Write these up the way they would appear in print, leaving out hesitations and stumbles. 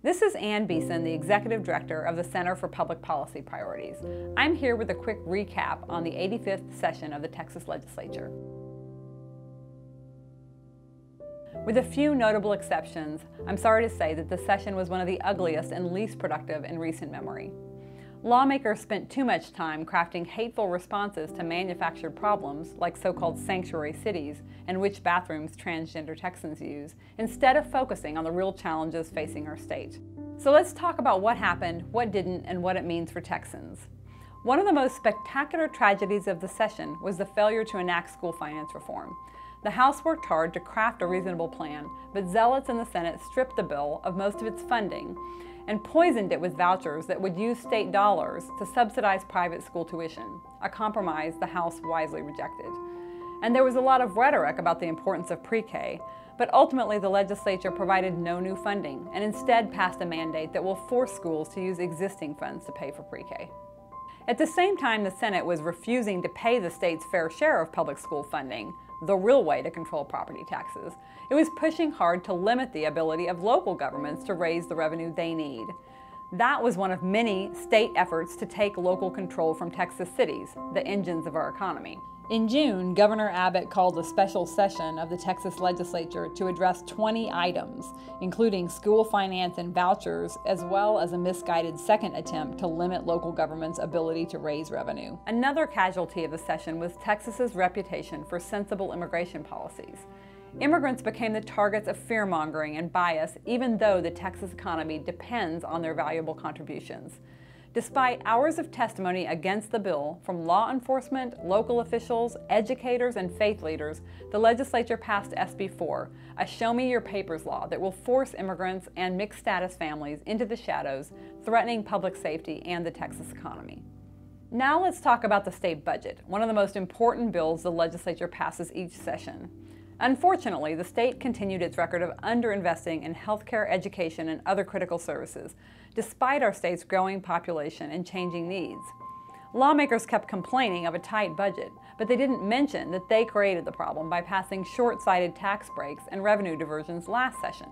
This is Ann Beeson, the Executive Director of the Center for Public Policy Priorities. I'm here with a quick recap on the 85th session of the Texas Legislature. With a few notable exceptions, I'm sorry to say that the session was one of the ugliest and least productive in recent memory. Lawmakers spent too much time crafting hateful responses to manufactured problems like so-called sanctuary cities and which bathrooms transgender Texans use, instead of focusing on the real challenges facing our state. So let's talk about what happened, what didn't, and what it means for Texans. One of the most spectacular tragedies of the session was the failure to enact school finance reform. The House worked hard to craft a reasonable plan, but zealots in the Senate stripped the bill of most of its funding and poisoned it with vouchers that would use state dollars to subsidize private school tuition, a compromise the House wisely rejected. And there was a lot of rhetoric about the importance of pre-K, but ultimately the legislature provided no new funding and instead passed a mandate that will force schools to use existing funds to pay for pre-K. At the same time, the Senate was refusing to pay the state's fair share of public school funding, the real way to control property taxes. It was pushing hard to limit the ability of local governments to raise the revenue they need. That was one of many state efforts to take local control from Texas cities, the engines of our economy. In June, Governor Abbott called a special session of the Texas Legislature to address 20 items, including school finance and vouchers, as well as a misguided second attempt to limit local government's ability to raise revenue. Another casualty of the session was Texas's reputation for sensible immigration policies. Immigrants became the targets of fear-mongering and bias, even though the Texas economy depends on their valuable contributions. Despite hours of testimony against the bill from law enforcement, local officials, educators, and faith leaders, the legislature passed SB 4, a Show Me Your Papers law that will force immigrants and mixed-status families into the shadows, threatening public safety and the Texas economy. Now let's talk about the state budget, one of the most important bills the legislature passes each session. Unfortunately, the state continued its record of underinvesting in healthcare, education, and other critical services, despite our state's growing population and changing needs. Lawmakers kept complaining of a tight budget, but they didn't mention that they created the problem by passing short-sighted tax breaks and revenue diversions last session.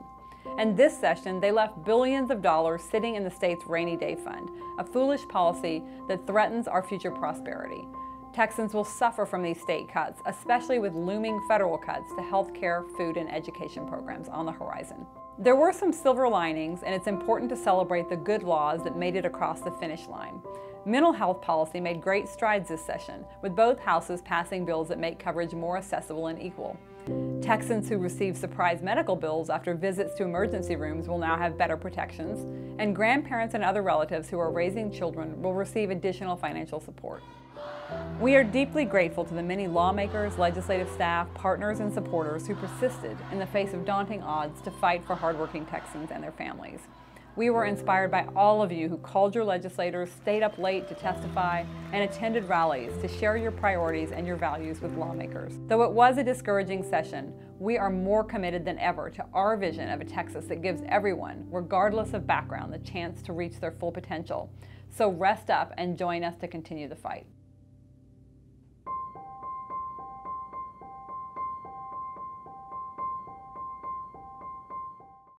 And this session, they left billions of dollars sitting in the state's rainy day fund, a foolish policy that threatens our future prosperity. Texans will suffer from these state cuts, especially with looming federal cuts to health care, food, and education programs on the horizon. There were some silver linings, and it's important to celebrate the good laws that made it across the finish line. Mental health policy made great strides this session, with both houses passing bills that make coverage more accessible and equal. Texans who receive surprise medical bills after visits to emergency rooms will now have better protections, and grandparents and other relatives who are raising children will receive additional financial support. We are deeply grateful to the many lawmakers, legislative staff, partners, and supporters who persisted in the face of daunting odds to fight for hardworking Texans and their families. We were inspired by all of you who called your legislators, stayed up late to testify, and attended rallies to share your priorities and your values with lawmakers. Though it was a discouraging session, we are more committed than ever to our vision of a Texas that gives everyone, regardless of background, the chance to reach their full potential. So rest up and join us to continue the fight.